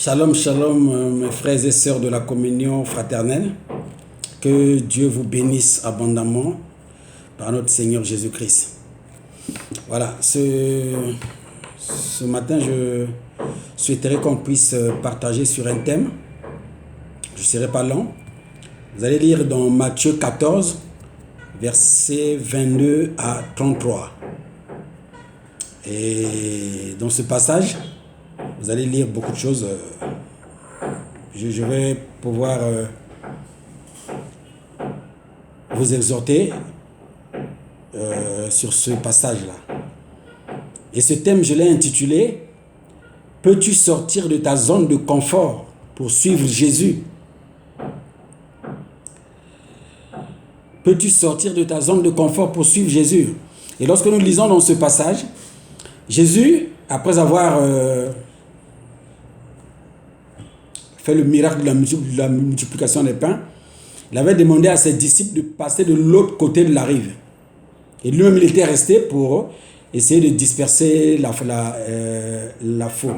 Shalom, shalom, mes frères et sœurs de la communion fraternelle. Que Dieu vous bénisse abondamment par notre Seigneur Jésus-Christ. Voilà, ce matin, je souhaiterais qu'on puisse partager sur un thème. Je ne serai pas long. Vous allez lire dans Matthieu 14, versets 22 à 33. Et dans ce passage, vous allez lire beaucoup de choses. Je vais pouvoir vous exhorter sur ce passage-là. Et ce thème, je l'ai intitulé « Peux-tu sortir de ta zone de confort pour suivre Jésus ?» Peux-tu sortir de ta zone de confort pour suivre Jésus? Et lorsque nous lisons dans ce passage, Jésus, après avoir fait le miracle de la multiplication des pains, il avait demandé à ses disciples de passer de l'autre côté de la rive. Et lui-même, il était resté pour essayer de disperser la foule.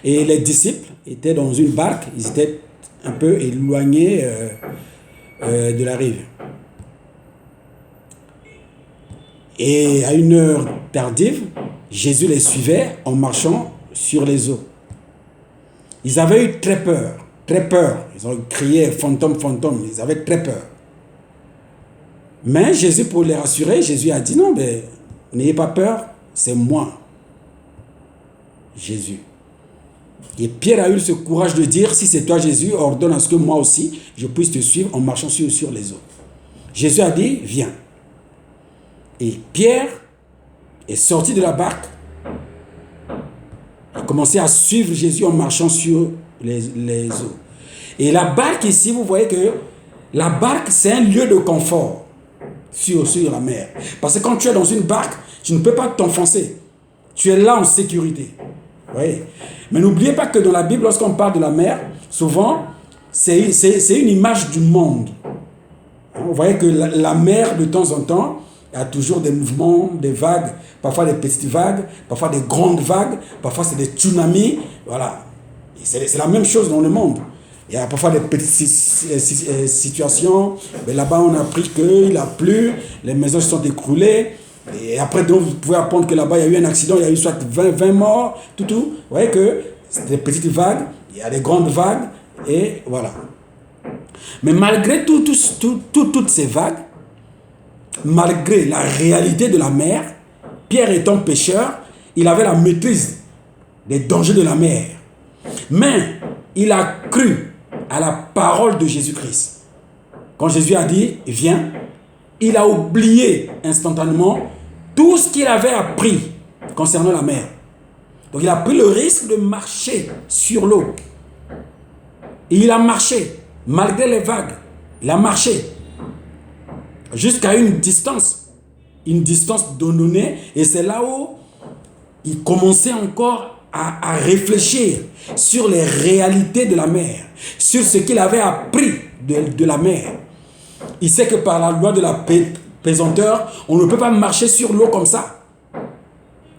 Et les disciples étaient dans une barque, ils étaient un peu éloignés de la rive. Et à une heure tardive, Jésus les suivait en marchant sur les eaux. Ils avaient eu très peur. Très peur. Ils ont crié fantôme, fantôme. Ils avaient très peur. Mais Jésus, pour les rassurer, Jésus a dit non, mais n'ayez pas peur, c'est moi, Jésus. Et Pierre a eu ce courage de dire, si c'est toi Jésus, ordonne à ce que moi aussi, je puisse te suivre en marchant sur les eaux. Jésus a dit, viens. Et Pierre est sorti de la barque. Il a commencé à suivre Jésus en marchant sur les eaux. Et la barque ici, vous voyez que la barque, c'est un lieu de confort sur la mer. Parce que quand tu es dans une barque, tu ne peux pas t'enfoncer. Tu es là en sécurité. Vous voyez? Mais n'oubliez pas que dans la Bible, lorsqu'on parle de la mer, souvent, c'est une image du monde. Vous voyez que la mer, de temps en temps, il y a toujours des mouvements, des vagues, parfois des petites vagues, parfois des grandes vagues, parfois c'est des tsunamis. Voilà. C'est la même chose dans le monde. Il y a parfois des petites situations, mais là-bas on a appris qu'il a plu, les maisons se sont écroulées, et après donc, vous pouvez apprendre que là-bas il y a eu un accident, il y a eu soit 20 morts, tout. Vous voyez que c'est des petites vagues, il y a des grandes vagues, et voilà. Mais malgré toutes ces vagues, malgré la réalité de la mer, Pierre étant pêcheur, il avait la maîtrise des dangers de la mer. Mais il a cru à la parole de Jésus-Christ. Quand Jésus a dit « Viens », il a oublié instantanément tout ce qu'il avait appris concernant la mer. Donc il a pris le risque de marcher sur l'eau. Et il a marché, malgré les vagues. Il a marché jusqu'à une distance donnée, et c'est là où il commençait encore à réfléchir sur les réalités de la mer, sur ce qu'il avait appris de la mer. Il sait que par la loi de la pesanteur, on ne peut pas marcher sur l'eau comme ça.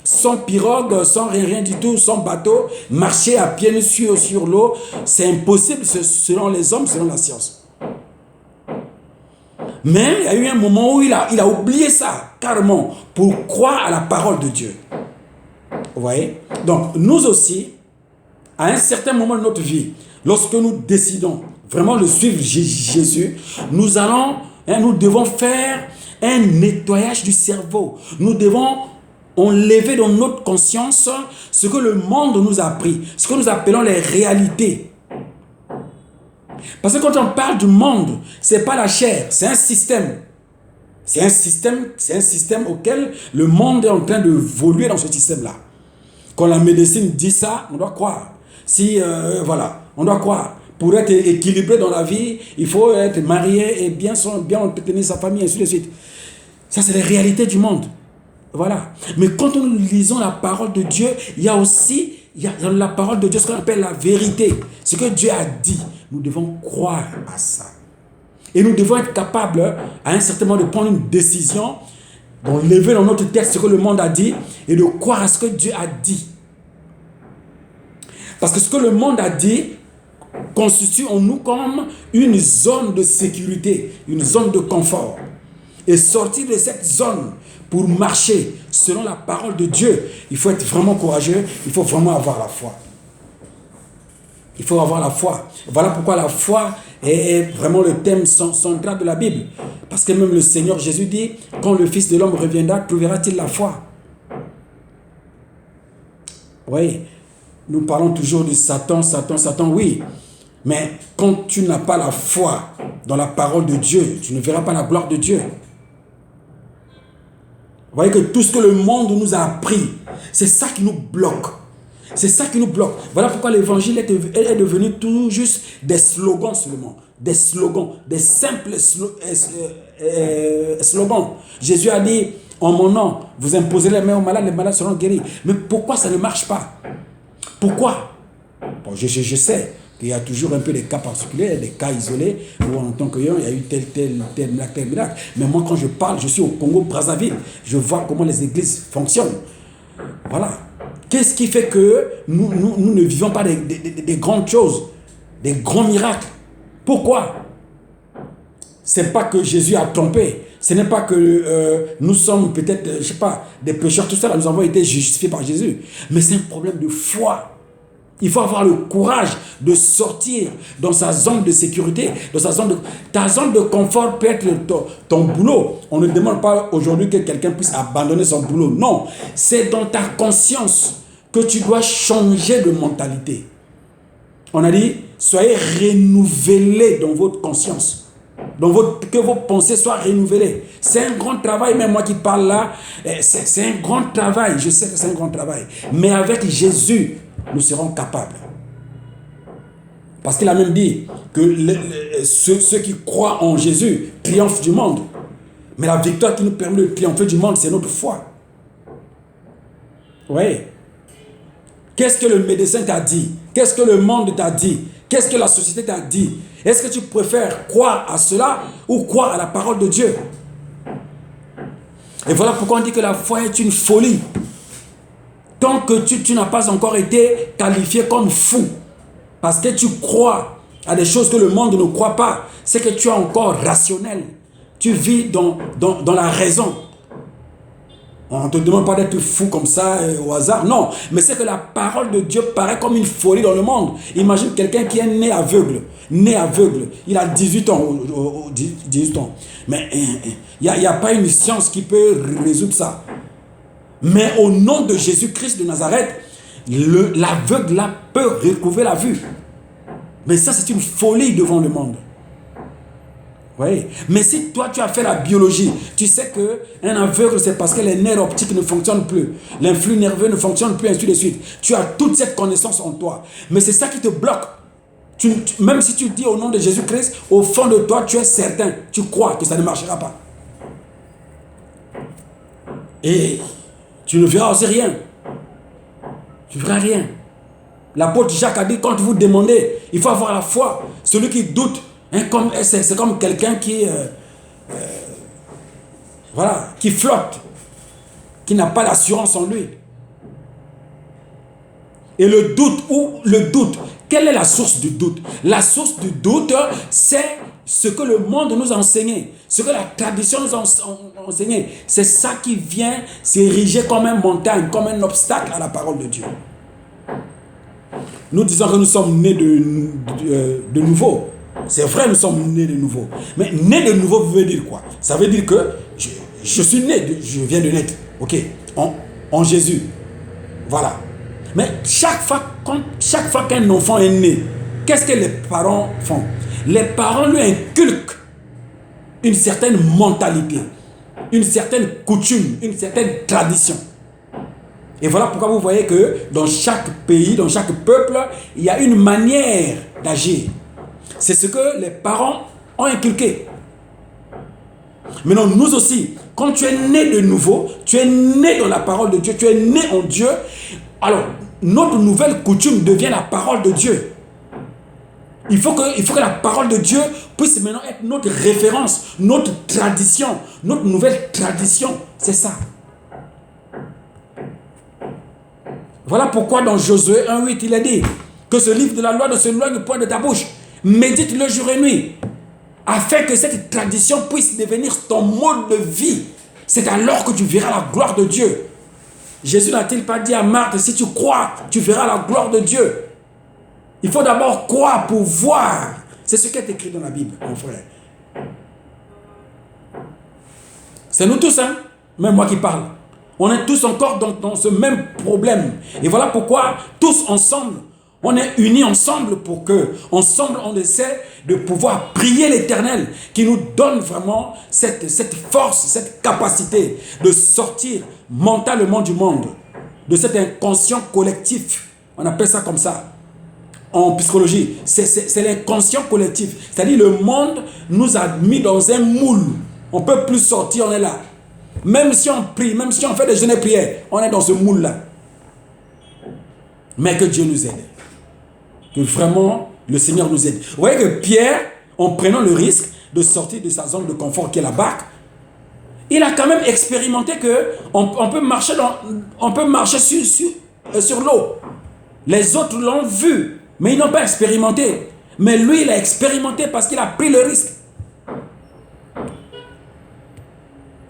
Sans pirogue, sans rien du tout, sans bateau, marcher à pieds nus sur l'eau, c'est impossible selon les hommes, selon la science. Mais il y a eu un moment où il a oublié ça, carrément, pour croire à la parole de Dieu. Vous voyez? Donc, nous aussi, à un certain moment de notre vie, lorsque nous décidons vraiment de suivre Jésus, nous devons faire un nettoyage du cerveau. Nous devons enlever dans notre conscience ce que le monde nous a appris, ce que nous appelons les réalités. Parce que quand on parle du monde, ce n'est pas la chair, c'est un système. C'est un système auquel le monde est en train d'évoluer dans ce système-là. Quand la médecine dit ça, on doit croire. On doit croire. Pour être équilibré dans la vie, il faut être marié et bien entretenir sa famille, et ainsi de suite. Ça, c'est les réalités du monde. Voilà. Mais quand nous lisons la parole de Dieu, il y a dans la parole de Dieu ce qu'on appelle la vérité. Ce que Dieu a dit, nous devons croire à ça. Et nous devons être capables, à un certain moment, de prendre une décision, d'enlever dans notre texte ce que le monde a dit et de croire à ce que Dieu a dit. Parce que ce que le monde a dit constitue en nous comme une zone de sécurité, une zone de confort. Et sortir de cette zone pour marcher selon la parole de Dieu, il faut être vraiment courageux, il faut vraiment avoir la foi. Il faut avoir la foi. Voilà pourquoi la foi est vraiment le thème central de la Bible. Parce que même le Seigneur Jésus dit, quand le Fils de l'homme reviendra, trouvera-t-il la foi? Oui, nous parlons toujours de Satan, Satan, Satan, oui. Mais quand tu n'as pas la foi dans la parole de Dieu, tu ne verras pas la gloire de Dieu. Vous voyez que tout ce que le monde nous a appris, c'est ça qui nous bloque. C'est ça qui nous bloque. Voilà pourquoi l'évangile est devenu tout juste des slogans seulement. Des slogans, des simples slogans. Jésus a dit, en mon nom, vous imposez les mains aux malades, les malades seront guéris. Mais pourquoi ça ne marche pas? Pourquoi? Bon, je sais qu'il y a toujours un peu des cas particuliers, des cas isolés, où en tant qu'il y a eu tel miracle. Mais moi, quand je parle, je suis au Congo-Brazzaville. Je vois comment les églises fonctionnent. Voilà. Qu'est-ce qui fait que nous ne vivons pas des grandes choses, des grands miracles? Pourquoi? Ce n'est pas que Jésus a trompé. Ce n'est pas que nous sommes peut-être, je ne sais pas, des pécheurs, tout ça, nous avons été justifiés par Jésus. Mais c'est un problème de foi. Il faut avoir le courage de sortir dans sa zone de sécurité, dans sa zone de... Ta zone de confort peut être ton boulot. On ne demande pas aujourd'hui que quelqu'un puisse abandonner son boulot. Non, c'est dans ta conscience que tu dois changer de mentalité. On a dit, soyez renouvelés dans votre conscience. Que vos pensées soient renouvelées. C'est un grand travail, même moi qui parle là, c'est un grand travail. Je sais que c'est un grand travail. Mais avec Jésus, nous serons capables. Parce qu'il a même dit que ceux qui croient en Jésus triomphent du monde. Mais la victoire qui nous permet de triompher du monde, c'est notre foi. Oui. Qu'est-ce que le médecin t'a dit? Qu'est-ce que le monde t'a dit? Qu'est-ce que la société t'a dit? Est-ce que tu préfères croire à cela ou croire à la parole de Dieu? Et voilà pourquoi on dit que la foi est une folie. Tant que tu n'as pas encore été qualifié comme fou, parce que tu crois à des choses que le monde ne croit pas, c'est que tu es encore rationnel. Tu vis dans la raison. On ne te demande pas d'être fou comme ça au hasard, non. Mais c'est que la parole de Dieu paraît comme une folie dans le monde. Imagine quelqu'un qui est né aveugle. Il a 18 ans. 18 ans. Mais il n'y a pas une science qui peut résoudre ça. Mais au nom de Jésus-Christ de Nazareth, l'aveugle là peut recouvrer la vue. Mais ça, c'est une folie devant le monde. Oui. Mais si toi, tu as fait la biologie, tu sais qu'un aveugle, c'est parce que les nerfs optiques ne fonctionnent plus. L'influx nerveux ne fonctionne plus, ainsi de suite. Tu as toute cette connaissance en toi. Mais c'est ça qui te bloque. Même si tu dis au nom de Jésus-Christ, au fond de toi, tu es certain, tu crois que ça ne marchera pas. Et tu ne verras aussi rien. Tu ne verras rien. L'apôtre Jacques a dit, quand vous demandez, il faut avoir la foi. Celui qui doute, c'est comme quelqu'un qui flotte, qui n'a pas l'assurance en lui. Et le doute, quelle est la source du doute? La source du doute, c'est ce que le monde nous a enseigné, ce que la tradition nous a enseigné. C'est ça qui vient s'ériger comme une montagne, comme un obstacle à la parole de Dieu. Nous disons que nous sommes nés de nouveau. C'est vrai, nous sommes nés de nouveau. Mais né de nouveau veut dire quoi? Ça veut dire que je suis né, je viens de naître. Ok, en Jésus. Voilà. Mais chaque fois qu'un enfant est né, qu'est-ce que les parents font? Les parents lui inculquent une certaine mentalité, une certaine coutume, une certaine tradition. Et voilà pourquoi vous voyez que dans chaque pays, dans chaque peuple, il y a une manière d'agir. C'est ce que les parents ont inculqué. Maintenant, nous aussi, quand tu es né de nouveau, tu es né dans la parole de Dieu, tu es né en Dieu, alors notre nouvelle coutume devient la parole de Dieu. Il faut que la parole de Dieu puisse maintenant être notre référence, notre tradition, notre nouvelle tradition. C'est ça. Voilà pourquoi dans Josué 1,8, il est dit, Que ce livre de la loi ne s'éloigne point de ta bouche. Médite-le jour et nuit, afin que cette tradition puisse devenir ton mode de vie. C'est alors que tu verras la gloire de Dieu. Jésus n'a-t-il pas dit à Marthe, si tu crois, tu verras la gloire de Dieu. Il faut d'abord croire pour voir. C'est ce qui est écrit dans la Bible, mon frère. C'est nous tous, hein, même moi qui parle. On est tous encore dans ce même problème. Et voilà pourquoi, tous ensemble, on est unis ensemble pour que, ensemble, on essaie de pouvoir prier l'Éternel qui nous donne vraiment cette force, cette capacité de sortir mentalement du monde, de cet inconscient collectif. On appelle ça comme ça. En psychologie, c'est l'inconscient collectif. C'est-à-dire le monde nous a mis dans un moule. On ne peut plus sortir, on est là. Même si on prie, même si on fait des jeûnes et prières, on est dans ce moule-là. Mais que Dieu nous aide. Que vraiment le Seigneur nous aide. Vous voyez que Pierre, en prenant le risque de sortir de sa zone de confort qui est la barque, il a quand même expérimenté qu'on peut marcher sur l'eau. Les autres l'ont vu, mais ils n'ont pas expérimenté. Mais lui, il a expérimenté parce qu'il a pris le risque.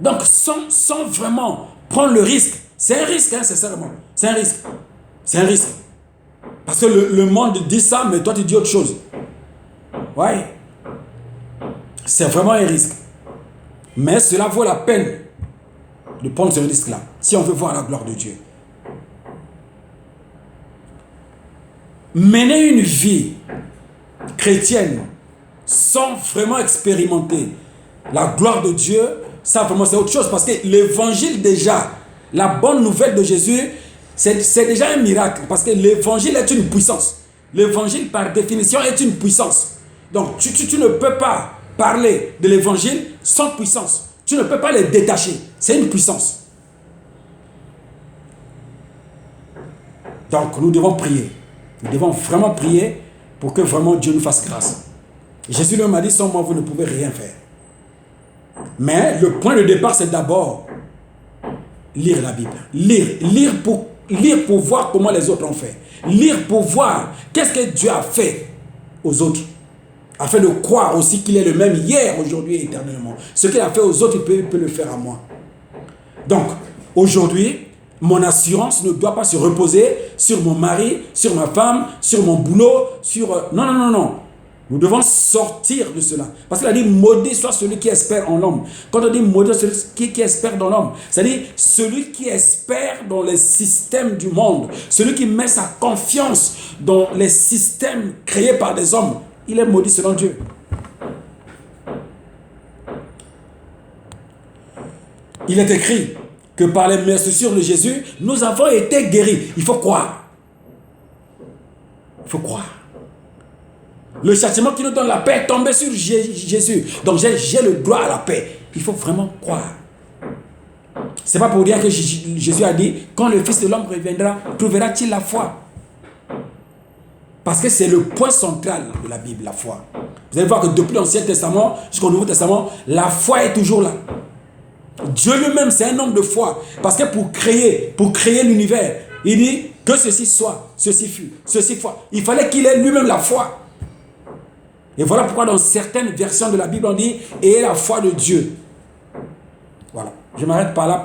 Donc, sans vraiment prendre le risque, c'est un risque, hein, sincèrement. C'est un risque. C'est un risque. Parce que le monde dit ça, mais toi, tu dis autre chose. Ouais. C'est vraiment un risque. Mais cela vaut la peine de prendre ce risque-là, si on veut voir la gloire de Dieu. Mener une vie chrétienne sans vraiment expérimenter la gloire de Dieu, ça vraiment c'est autre chose. Parce que l'évangile déjà, la bonne nouvelle de Jésus, c'est déjà un miracle. Parce que l'évangile est une puissance. L'évangile par définition est une puissance. Donc tu ne peux pas parler de l'évangile sans puissance. Tu ne peux pas les détacher. C'est une puissance. Donc nous devons prier. Nous devons vraiment prier pour que vraiment Dieu nous fasse grâce. Jésus lui m'a dit, sans moi vous ne pouvez rien faire. Mais le point de départ, c'est d'abord lire la Bible. Lire pour voir comment les autres ont fait. Lire pour voir qu'est-ce que Dieu a fait aux autres. Afin de croire aussi qu'il est le même hier, aujourd'hui et éternellement. Ce qu'il a fait aux autres, il peut le faire à moi. Donc, aujourd'hui, mon assurance ne doit pas se reposer sur mon mari, sur ma femme, sur mon boulot, sur... Non. Nous devons sortir de cela. Parce qu'il a dit, maudit soit celui qui espère en l'homme. Quand on dit maudit soit celui qui espère dans l'homme, c'est-à-dire celui qui espère dans les systèmes du monde, celui qui met sa confiance dans les systèmes créés par des hommes, il est maudit selon Dieu. Il est écrit que par les meurtrissures de Jésus, nous avons été guéris. Il faut croire. Il faut croire. Le châtiment qui nous donne la paix est tombé sur Jésus. Donc j'ai le droit à la paix. Il faut vraiment croire. Ce n'est pas pour dire que Jésus a dit, quand le Fils de l'homme reviendra, trouvera-t-il la foi? Parce que c'est le point central de la Bible, la foi. Vous allez voir que depuis l'Ancien Testament jusqu'au Nouveau Testament, la foi est toujours là. Dieu lui-même, c'est un homme de foi. Parce que pour créer l'univers, il dit que ceci soit, ceci fut, ceci foi. Il fallait qu'il ait lui-même la foi. Et voilà pourquoi dans certaines versions de la Bible, on dit « ayez la foi de Dieu ». Voilà. Je m'arrête par là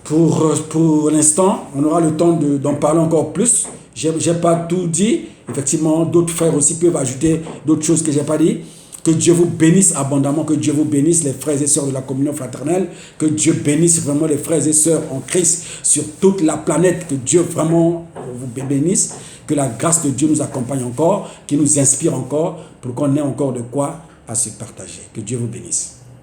pour l'instant. On aura le temps d'en parler encore plus. Je n'ai pas tout dit. Effectivement, d'autres frères aussi peuvent ajouter d'autres choses que je n'ai pas dit. Que Dieu vous bénisse abondamment, que Dieu vous bénisse les frères et sœurs de la communion fraternelle, que Dieu bénisse vraiment les frères et sœurs en Christ sur toute la planète, que Dieu vraiment vous bénisse, que la grâce de Dieu nous accompagne encore, qui nous inspire encore, pour qu'on ait encore de quoi à se partager. Que Dieu vous bénisse.